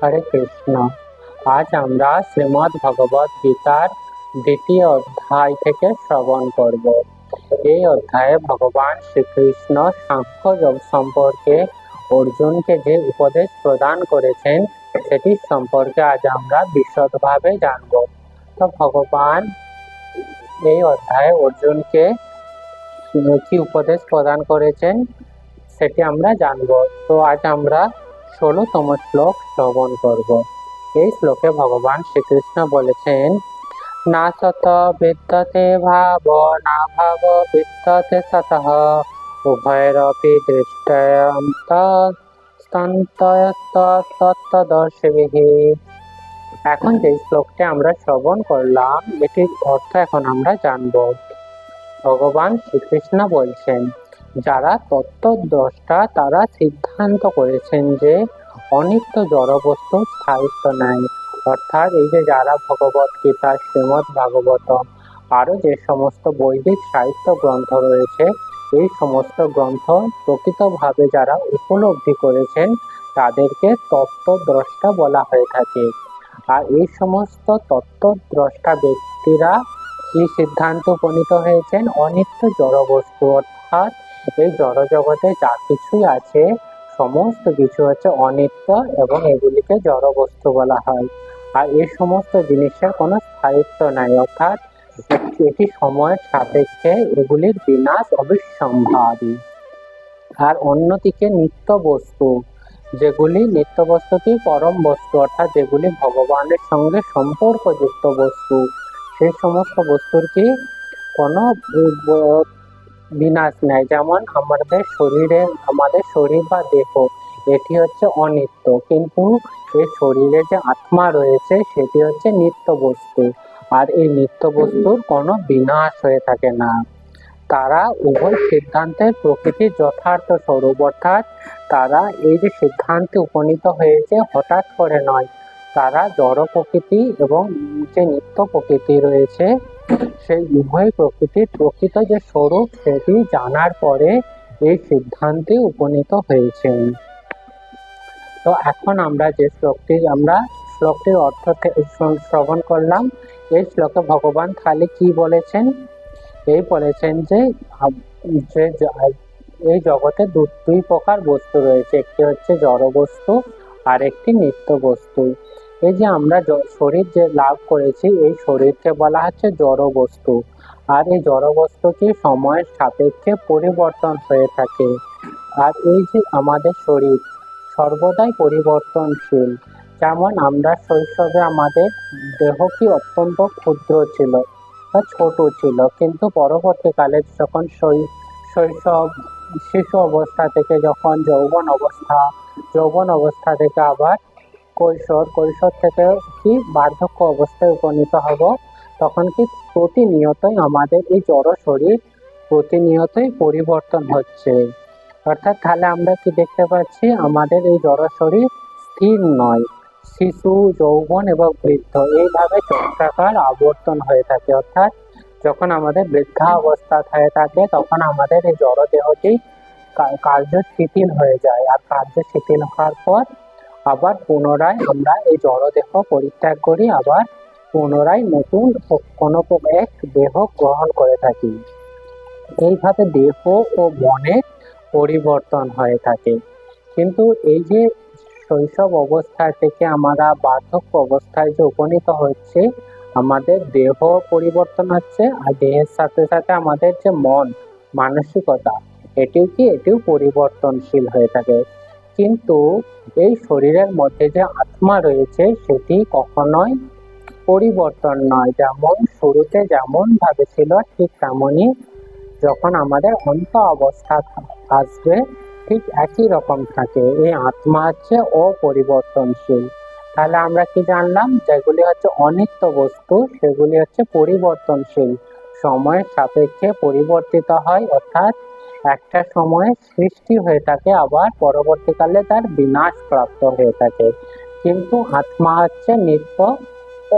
হরে কৃষ্ণ। আজ আমরা শ্রীমদ্ ভগবদ গীতার দ্বিতীয় অধ্যায় থেকে শ্রবণ করব। এই অধ্যায়ে ভগবান শ্রীকৃষ্ণ সাংখ্যযোগ সম্পর্কে অর্জুনকে যে উপদেশ প্রদান করেছেন সেটি সম্পর্কে আজ আমরা বিশদভাবে জানব। তো ভগবান এই অধ্যায়ে অর্জুনকে কি উপদেশ প্রদান করেছেন সেটি আমরা জানব। তো আজ আমরা 16তম শ্লোক শ্রবণ করব। এই শ্লোকে ভগবান শ্রীকৃষ্ণ বলেছেন, না সত বিদ্যতে ভাব না ভাব বিদ্যতে সতঃ উভয়রপি দৃষ্টয়ন্তস্তন্তস্তত্ত্বদর্শিভিঃ। এখন যে শ্লোকটি আমরা শ্রবণ করলাম এটির অর্থ এখন আমরা জানব। ভগবান শ্রীকৃষ্ণ বলছেন, যারা তত্ত্বদ্রষ্টা তারা সিদ্ধান্ত করেছেন যে অনিত্য জড়বস্তু স্থায়িত্ব নাই। অর্থাৎ এই যে যারা ভগবত গীতা, শ্রীমদ্ ভাগবতম আরো যে সমস্ত বৈদিক সাহিত্য গ্রন্থ রয়েছে, এই সমস্ত গ্রন্থ প্রকৃতভাবে যারা উপলব্ধি করেছেন তাদেরকে তত্ত্বদ্রষ্টা বলা হয়ে থাকে। আর এই সমস্ত তত্ত্বদ্রষ্টা ব্যক্তিরা এই সিদ্ধান্ত উপনীত হয়েছেন অনিত্য জড়বস্তু, অর্থাৎ এই জড় জগতে যা কিছুই আছে সমস্ত কিছু হচ্ছে অনিত্য এবং এগুলিকে জড়বস্তু বলা হয়। আর এই সমস্ত জিনিসের কোনো স্থায়িত্ব নাই, অর্থাৎ এটি সময়ের সাপেক্ষে এগুলির বিনাশ অবিসম্ভাবী। আর অন্যদিকে নিত্য বস্তু, যেগুলি নিত্য বস্তুটি পরম বস্তু, অর্থাৎ যেগুলি ভগবানের সঙ্গে সম্পর্কযুক্ত বস্তু, সেই সমস্ত বস্তুর কি কোনো বিনাশ নাই। যেমন আমাদের শরীর বা দেহ এটি হচ্ছে অনিত্য, কিন্তু এই শরীরে যে আত্মা রয়েছে সেটি হচ্ছে নিত্য বস্তু। আর এই নিত্য বস্তুর কোনো বিনাশ হয়ে থাকে না। তারা উভয় সিদ্ধান্তের প্রকৃতির যথার্থ স্বরূপ, অর্থাৎ তারা এই যে সিদ্ধান্তে উপনীত হয়েছে হঠাৎ করে নয়, তারা জড় প্রকৃতি এবং যে নিত্য প্রকৃতি রয়েছে সেই উভয় প্রকৃতির প্রকৃত যে স্বরূপ সেটি জানার পরে এই সিদ্ধান্তে উপনীত হয়েছেন। তো এখন আমরা যে শ্লোকটির অর্থ শ্রবণ করলাম, এই শ্লোকে ভগবান খালি কি বলেছেন? এই বলেছেন যে এই জগতে দুই প্রকার বস্তু রয়েছে, একটি হচ্ছে জড় বস্তু আর একটি নিত্য বস্তু। এই যে আমরা শরীর যে লাভ করেছি এই শরীরকে বলা হচ্ছে জড় বস্তু। আর এই জড় বস্তু কি সময়ের সাপেক্ষে পরিবর্তন হয়ে থাকে। আর এই যে আমাদের শরীর সর্বদাই পরিবর্তনশীল। যেমন আমরা শৈশবে আমাদের দেহ কি অত্যন্ত ক্ষুদ্র ছিল বা ছোট ছিল, কিন্তু পরবর্তীকালে যখন শৈশব শিশু অবস্থা থেকে যখন যৌবন অবস্থা থেকে আবার কৈশোর থেকে কি বার্ধক্য অবস্থায় উপনীত হব, তখন কি প্রতিনিয়তই আমাদের এই জড় শরীর প্রতিনিয়তই পরিবর্তন হচ্ছে। অর্থাৎ তাহলে আমরা কি দেখতে পাচ্ছি, আমাদের এই জড় শরীর স্থির নয়। শিশু, যৌবন এবং বৃদ্ধ এইভাবে চক্রাকার আবর্তন হয়ে থাকে। অর্থাৎ যখন আমাদের বৃদ্ধা অবস্থা হয়ে থাকে তখন আমাদের এই জড় দেহটি কার্য শিথিল হয়ে যায়। আর কার্য শিথিল হওয়ার পর আবার পুনরায় আমরা এই জড় দেহ পরিত্যাগ করি, আবার পুনরায় নতুন কোনো এক দেহ গ্রহণ করে থাকি। এইভাবে দেহ ও মনের পরিবর্তন হয়ে থাকে। কিন্তু এই যে শৈশব অবস্থা থেকে আমরা বার্ধক্য অবস্থায় যে উপনীত হচ্ছে, আমাদের দেহ পরিবর্তন হচ্ছে, আর দেহের সাথে সাথে আমাদের যে মন মানসিকতা এটিও পরিবর্তনশীল হয়ে থাকে। কিন্তু এই শরীরের মধ্যে যে আত্মা রয়েছে সেটি কখনোই পরিবর্তন নয়। যেমন শুরুতে যেমন ভাবে ছিল ঠিক তেমনই যখন আমাদের অন্ত অবস্থা আসবে ঠিক একই রকম থাকে। এই আত্মা হচ্ছে অপরিবর্তনশীল। তাহলে আমরা কি জানলাম, যেগুলি হচ্ছে অনিত্য বস্তু সেগুলি হচ্ছে পরিবর্তনশীল, সময়ের সাপেক্ষে পরিবর্তিত হয়। অর্থাৎ একটা সময়ে সৃষ্টি হয়ে থাকে, আবার পরবর্তীকালে তার বিনাশ প্রাপ্ত হয়ে থাকে। কিন্তু আত্মা হচ্ছে নিত্য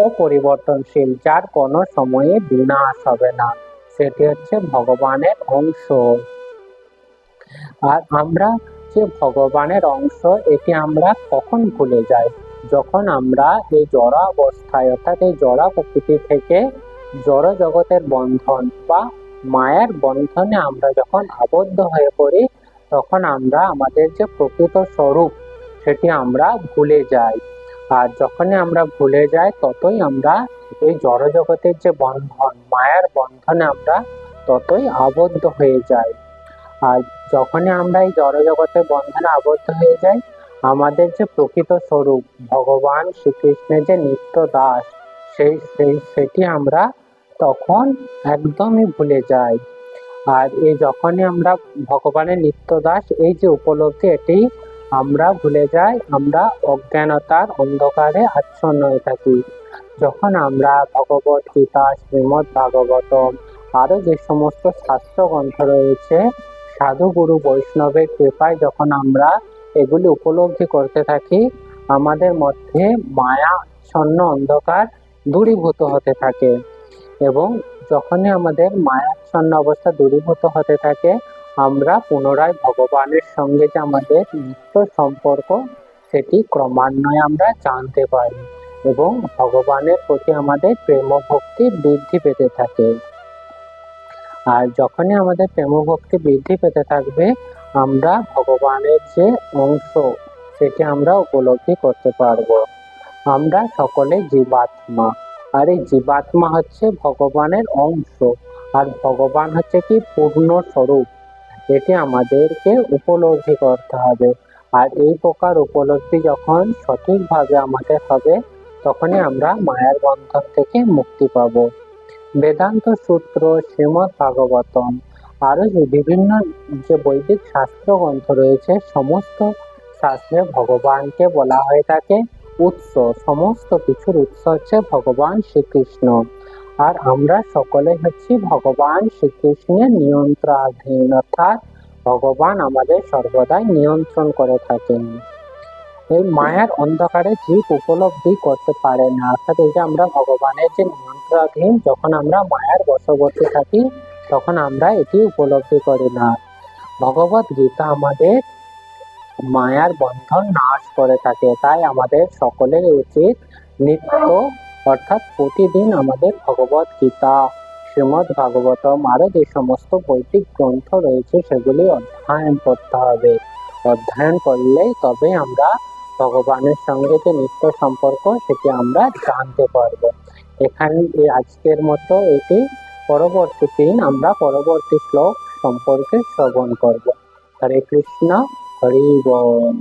অপরিবর্তনশীল, যার কোনো সময়ে বিনাশ হবে না, সেটি হচ্ছে ভগবানের অংশ। আর আমরা যে ভগবানের অংশ এটি আমরা কখন ভুলে যাই? যখন আমরা এই জড় অবস্থায় অর্থাৎ এই জড় প্রকৃতি থেকে জড় জগতের বন্ধন বা মায়ার বন্ধনে আমরা যখন আবদ্ধ হয়ে পড়ি, তখন আমরা আমাদের যে প্রকৃত স্বরূপ সেটি আমরা ভুলে যাই। আর যখনই আমরা ভুলে যাই, ততই আমরা এই জড় জগতের যে বন্ধন, মায়ার বন্ধনে আমরা ততই আবদ্ধ হয়ে যাই। আর যখনই আমরা এই জড় জগতের বন্ধনে আবদ্ধ হয়ে যাই, আমাদের যে প্রকৃত স্বরূপ ভগবান শ্রীকৃষ্ণের যে নিত্য দাস, সেটি আমরা তখন একদমই ভুলে যাই। আর এই যখনই আমরা ভগবানের নিত্য দাস, এই যে উপলব্ধি, এটি আমরা ভুলে যাই, আমরা অজ্ঞানতার অন্ধকারে আচ্ছন্ন হয়ে থাকি। যখন আমরা ভগবত গীতা, শ্রীমদ্ ভাগবতম, আরো যে সমস্ত শাস্ত্র গ্রন্থ রয়েছে, সাধু গুরু বৈষ্ণবের কৃপায় যখন আমরা এগুলি উপলব্ধি করতে থাকি, আমাদের মধ্যে মায়াচ্ছন্ন অন্ধকার দূরীভূত হতে থাকে। এবং যখনই আমাদের মায়াচ্ছন্ন অবস্থা দূরীভূত হতে থাকে, আমরা পুনরায় ভগবানের সঙ্গে যে আমাদের নিত্য সম্পর্ক, সেটি ক্রমান্বয়ে আমরা জানতে পারি এবং ভগবানের প্রতি আমাদের প্রেম ভক্তি বৃদ্ধি পেতে থাকে। আর যখনই আমাদের প্রেম ভক্তি বৃদ্ধি পেতে থাকবে, আমরা ভগবানের যে অংশ সেটি আমরা উপলব্ধি করতে পারবো। আমরা সকলে জীবাত্মা, আর এই জীবাত্মা হচ্ছে ভগবানের অংশ, আর ভগবান হচ্ছে কি পূর্ণ স্বরূপ। এটি আমাদেরকে উপলব্ধি করতে হবে। আর এই প্রকার উপলব্ধি যখন সঠিকভাবে আমাদের হবে, তখনই আমরা মায়ার বন্ধন থেকে মুক্তি পাব। বেদান্ত সূত্র, শ্রীমদ্ ভাগবতম, আরো যে বিভিন্ন যে বৈদিক শাস্ত্র গ্রন্থ রয়েছে, সমস্ত শাস্ত্রে ভগবানকে বলা হয়ে থাকে উৎস। সমস্ত কিছুর উৎস হচ্ছে ভগবান শ্রীকৃষ্ণ। আর আমরা সকলে হচ্ছি ভগবান শ্রীকৃষ্ণের নিয়ন্ত্রণাধীন, অর্থাৎ ভগবান আমাদের সর্বদাই নিয়ন্ত্রণ করে থাকেন। এই মায়ার অন্ধকারে জীব উপলব্ধি করতে পারে না, অর্থাৎ এই যে আমরা ভগবানের যে নিয়ন্ত্রণাধীন, যখন আমরা মায়ার বশবর্তী থাকি, তখন আমরা এটি উপলব্ধি করি না। ভগবত গীতা আমাদের মায়ার বন্ধন নাশ করে থাকে। তাই আমাদের সকলের উচিত নিত্য, অর্থাৎ প্রতিদিন আমাদের ভগবত গীতা, শ্রীমদ্ ভাগবতম, আরো যে সমস্ত বৈদিক গ্রন্থ রয়েছে সেগুলি অধ্যয়ন করতে হবে। অধ্যয়ন করলেই তবে আমরা ভগবানের সঙ্গে যে নিত্য সম্পর্ক সেটি আমরা জানতে পারবো। এখানে আজকের মতো এটি, পরবর্তী দিন আমরা পরবর্তী শ্লোক সম্পর্কে শ্রবণ করব। হরে কৃষ্ণ, হরি বল।